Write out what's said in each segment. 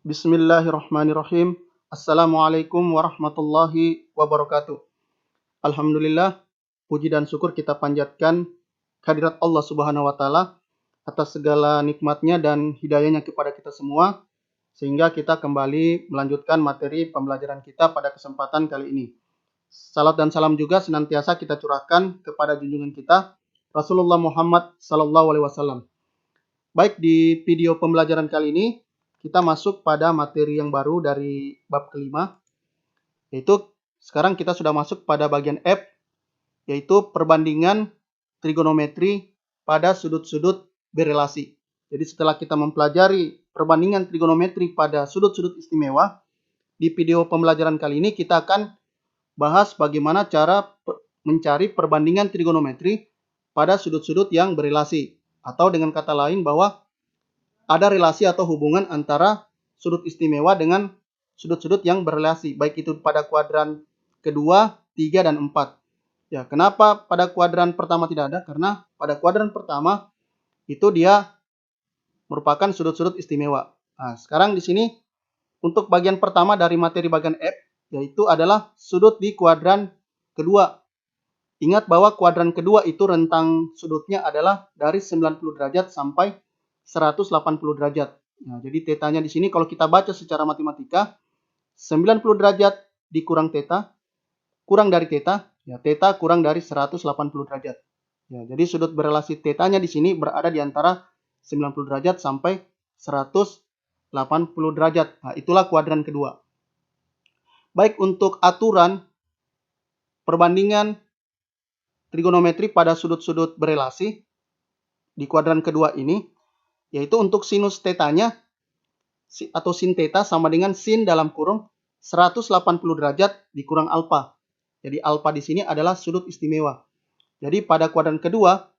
Bismillahirrahmanirrahim. Assalamualaikum warahmatullahi wabarakatuh. Alhamdulillah, puji dan syukur kita panjatkan kehadirat Allah Subhanahu wa taala atas segala nikmatnya dan hidayahnya kepada kita semua, sehingga kita kembali melanjutkan materi pembelajaran kita pada kesempatan kali ini. Salat dan salam juga senantiasa kita curahkan kepada junjungan kita Rasulullah Muhammad sallallahu alaihi wasallam. Baik, di video pembelajaran kali ini kita masuk pada materi yang baru dari bab kelima, yaitu sekarang kita sudah masuk pada bagian F, yaitu perbandingan trigonometri pada sudut-sudut berelasi. Jadi setelah kita mempelajari perbandingan trigonometri pada sudut-sudut istimewa, di video pembelajaran kali ini kita akan bahas bagaimana cara mencari perbandingan trigonometri pada sudut-sudut yang berelasi. Atau dengan kata lain bahwa ada relasi atau hubungan antara sudut istimewa dengan sudut-sudut yang berelasi, baik itu pada kuadran kedua, 3, dan 4. Ya, kenapa pada kuadran pertama tidak ada? Karena pada kuadran pertama itu dia merupakan sudut-sudut istimewa. Nah, sekarang di sini untuk bagian pertama dari materi bagian F, yaitu adalah sudut di kuadran kedua. Ingat bahwa kuadran kedua itu rentang sudutnya adalah dari 90 derajat sampai 180 derajat. Nah, jadi tetanya di sini kalau kita baca secara matematika, 90 derajat dikurang teta, kurang dari teta, ya teta kurang dari 180 derajat. Ya, jadi sudut berelasi tetanya di sini berada di antara 90 derajat sampai 180 derajat. Nah, itulah kuadran kedua. Baik, untuk aturan perbandingan trigonometri pada sudut-sudut berelasi di kuadran kedua ini, yaitu untuk sinus tetanya atau sin teta sama dengan sin dalam kurung 180 derajat dikurang alfa. Jadi alfa di sini adalah sudut istimewa. Jadi pada kuadran kedua,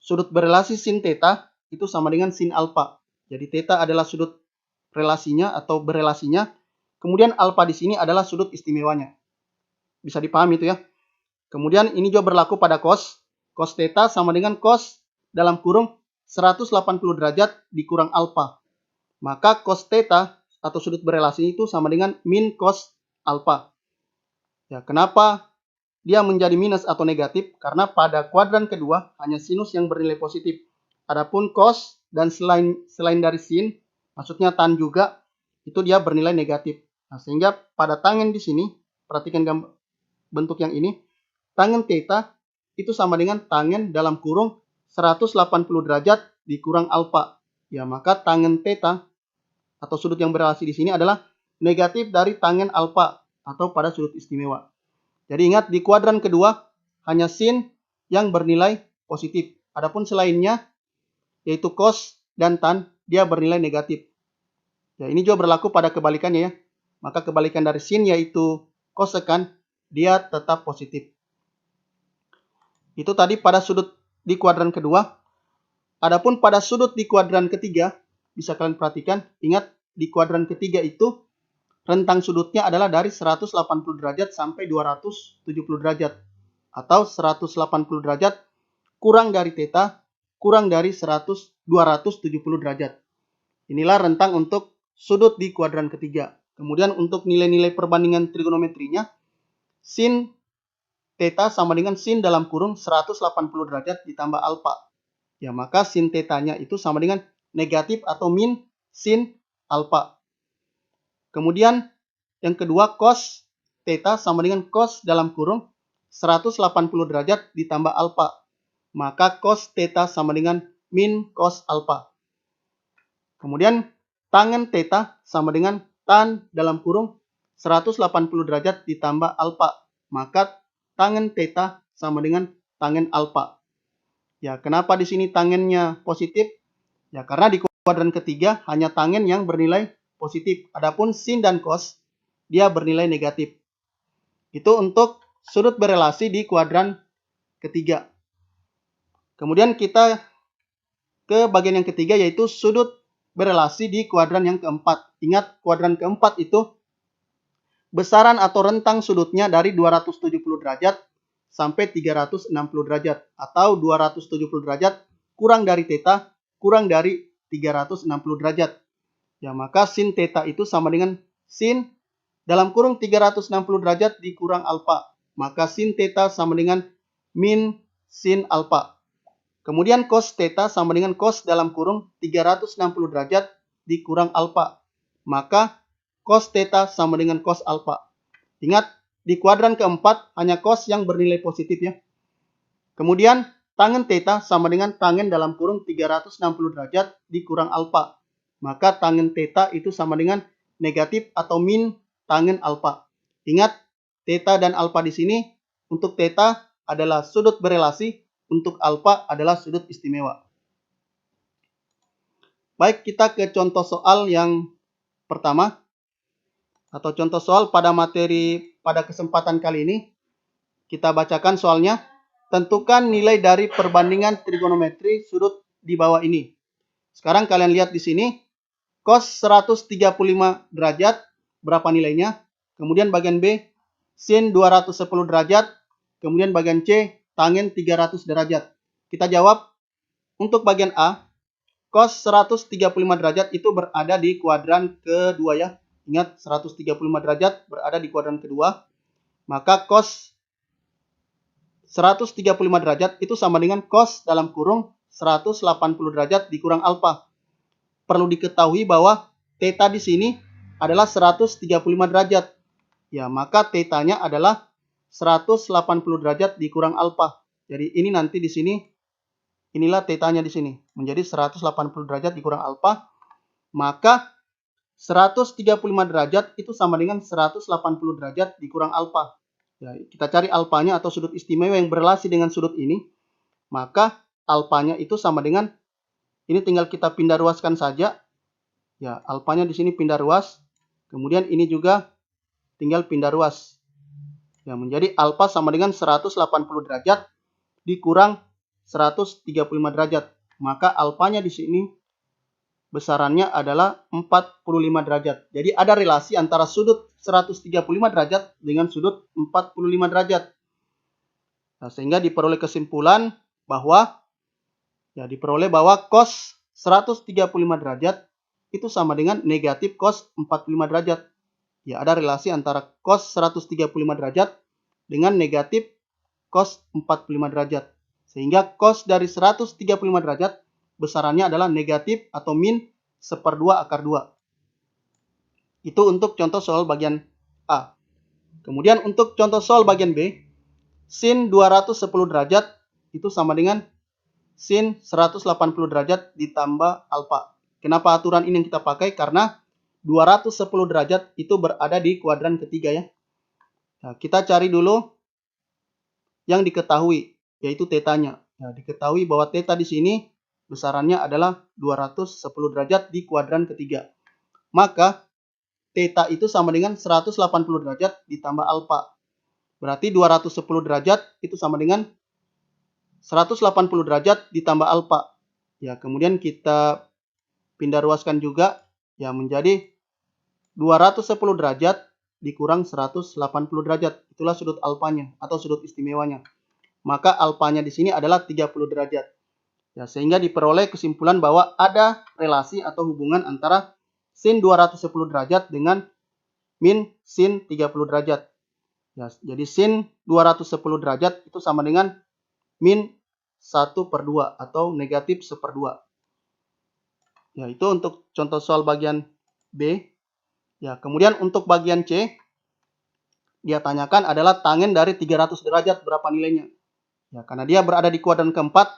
sudut berelasi sin teta itu sama dengan sin alfa. Jadi teta adalah sudut relasinya atau berelasinya. Kemudian alfa di sini adalah sudut istimewanya. Bisa dipahami itu ya. Kemudian ini juga berlaku pada cos. Cos teta sama dengan cos dalam kurung 180 derajat dikurang alfa. Maka cos theta atau sudut berelasi itu sama dengan min cos alfa. Ya, kenapa dia menjadi minus atau negatif? Karena pada kuadran kedua hanya sinus yang bernilai positif. Adapun cos dan selain dari sin, maksudnya tan juga, itu dia bernilai negatif. Nah, sehingga pada tangen di sini, perhatikan bentuk yang ini, tangen theta itu sama dengan tangen dalam kurung 180 derajat dikurang alfa. Ya, maka tangen theta atau sudut yang berelasi di sini adalah negatif dari tangen alfa atau pada sudut istimewa. Jadi ingat, di kuadran kedua hanya sin yang bernilai positif. Adapun selainnya yaitu cos dan tan dia bernilai negatif. Ya, ini juga berlaku pada kebalikannya ya. Maka kebalikan dari sin yaitu kosekan dia tetap positif. Itu tadi pada sudut di kuadran kedua. Adapun pada sudut di kuadran ketiga, bisa kalian perhatikan, ingat di kuadran ketiga itu rentang sudutnya adalah dari 180 derajat sampai 270 derajat. Atau 180 derajat kurang dari teta, kurang dari 270 derajat. Inilah rentang untuk sudut di kuadran ketiga. Kemudian untuk nilai-nilai perbandingan trigonometrinya, sin teta sama dengan sin dalam kurung 180 derajat ditambah alfa. Ya, maka sin tetanya itu sama dengan negatif atau min sin alfa. Kemudian yang kedua, cos teta sama dengan cos dalam kurung 180 derajat ditambah alfa. Maka cos teta sama dengan min cos alfa. Kemudian tangen teta sama dengan tan dalam kurung 180 derajat ditambah alfa. Maka tangen teta sama dengan tangen alfa. Ya, kenapa di sini tangennya positif? Ya, karena di kuadran ketiga hanya tangen yang bernilai positif. Adapun sin dan cos dia bernilai negatif. Itu untuk sudut berelasi di kuadran ketiga. Kemudian kita ke bagian yang ketiga, yaitu sudut berelasi di kuadran yang keempat. Ingat, kuadran keempat itu besaran atau rentang sudutnya dari 270 derajat sampai 360 derajat. Atau 270 derajat kurang dari teta, kurang dari 360 derajat. Ya, maka sin theta itu sama dengan sin dalam kurung 360 derajat dikurang alfa. Maka sin theta sama dengan min sin alfa. Kemudian cos theta sama dengan cos dalam kurung 360 derajat dikurang alfa. Maka cos theta sama dengan cos alfa. Ingat, di kuadran keempat hanya cos yang bernilai positif ya. Kemudian tangen theta sama dengan tangen dalam kurung 360 derajat dikurang alfa. Maka tangen theta itu sama dengan negatif atau min tangen alfa. Ingat, theta dan alfa di sini untuk theta adalah sudut berelasi, untuk alfa adalah sudut istimewa. Baik, kita ke contoh soal yang pertama atau contoh soal pada materi pada kesempatan kali ini. Kita bacakan soalnya. Tentukan nilai dari perbandingan trigonometri sudut di bawah ini. Sekarang kalian lihat di sini. Cos 135 derajat, berapa nilainya? Kemudian bagian B, sin 210 derajat. Kemudian bagian C, tangen 300 derajat. Kita jawab. Untuk bagian A, cos 135 derajat itu berada di kuadran kedua ya. Ingat, 135 derajat berada di kuadran kedua. Maka cos 135 derajat itu sama dengan cos dalam kurung 180 derajat dikurang alfa. Perlu diketahui bahwa theta di sini adalah 135 derajat. Ya, maka theta-nya adalah 180 derajat dikurang alfa. Jadi ini nanti di sini, inilah theta-nya di sini. Menjadi 180 derajat dikurang alfa. Maka 135 derajat itu sama dengan 180 derajat dikurang alfa. Ya, kita cari alfanya atau sudut istimewa yang berelasi dengan sudut ini. Maka alfanya itu sama dengan, ini tinggal kita pindah ruaskan saja. Ya, alfanya di sini pindah ruas. Kemudian ini juga tinggal pindah ruas. Ya, menjadi alfa sama dengan 180 derajat dikurang 135 derajat. Maka alfanya di sini besarannya adalah 45 derajat. Jadi ada relasi antara sudut 135 derajat dengan sudut 45 derajat. Nah, sehingga diperoleh kesimpulan bahwa cos 135 derajat itu sama dengan negatif cos 45 derajat. Ya, ada relasi antara cos 135 derajat dengan negatif cos 45 derajat. Sehingga cos dari 135 derajat besarannya adalah negatif atau min 1/2 akar 2. Itu untuk contoh soal bagian A. Kemudian untuk contoh soal bagian B, sin 210 derajat itu sama dengan sin 180 derajat ditambah alfa. Kenapa aturan ini yang kita pakai? Karena 210 derajat itu berada di kuadran ketiga ya. Nah, kita cari dulu yang diketahui, yaitu tetanya. Nah, diketahui bahwa theta di sini besarannya adalah 210 derajat di kuadran ketiga. Maka theta itu sama dengan 180 derajat ditambah alfa. Berarti 210 derajat itu sama dengan 180 derajat ditambah alfa. Ya, kemudian kita pindah ruaskan juga ya menjadi 210 derajat dikurang 180 derajat. Itulah sudut alfanya atau sudut istimewanya. Maka alfanya di sini adalah 30 derajat. Ya, sehingga diperoleh kesimpulan bahwa ada relasi atau hubungan antara sin 210 derajat dengan min sin 30 derajat. Ya, jadi sin 210 derajat itu sama dengan min 1/2 atau negatif 1/2. Ya, itu untuk contoh soal bagian B. Ya, kemudian untuk bagian C, dia tanyakan adalah tangen dari 300 derajat berapa nilainya. Ya, karena dia berada di kuadran keempat,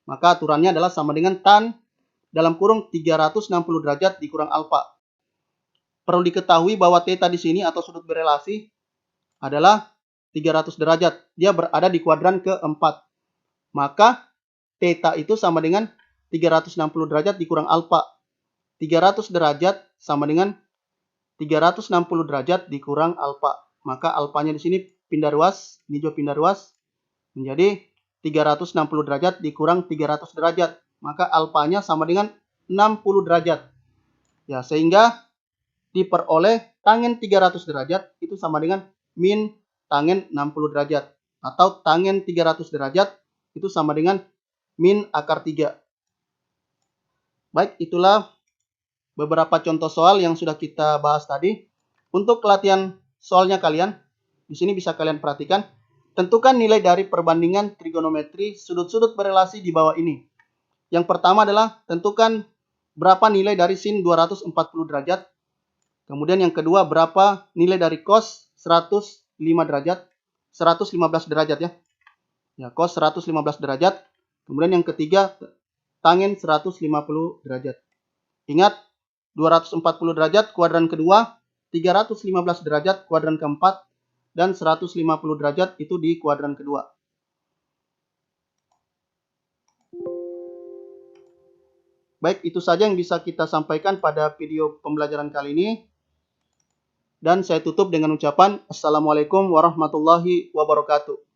maka aturannya adalah sama dengan tan dalam kurung 360 derajat dikurang alfa. Perlu diketahui bahwa theta di sini atau sudut berelasi adalah 300 derajat. Dia berada di kuadran keempat. Maka theta itu sama dengan 360 derajat dikurang alfa. 300 derajat sama dengan 360 derajat dikurang alfa. Maka alfanya di sini pindah ruas, ini juga pindah ruas. Menjadi 360 derajat dikurang 300 derajat. Maka alfanya sama dengan 60 derajat. Ya, sehingga diperoleh tangen 300 derajat itu sama dengan min tangen 60 derajat. Atau tangen 300 derajat itu sama dengan min akar 3. Baik, itulah beberapa contoh soal yang sudah kita bahas tadi. Untuk latihan soalnya kalian, di sini bisa kalian perhatikan. Tentukan nilai dari perbandingan trigonometri sudut-sudut berelasi di bawah ini. Yang pertama adalah tentukan berapa nilai dari sin 240 derajat. Kemudian yang kedua, berapa nilai dari cos 105 derajat, 115 derajat ya. Ya, cos 115 derajat. Kemudian yang ketiga, tangen 150 derajat. Ingat, 240 derajat kuadran kedua, 315 derajat kuadran keempat, dan 150 derajat itu di kuadran kedua. Baik, itu saja yang bisa kita sampaikan pada video pembelajaran kali ini. Dan saya tutup dengan ucapan Assalamualaikum warahmatullahi wabarakatuh.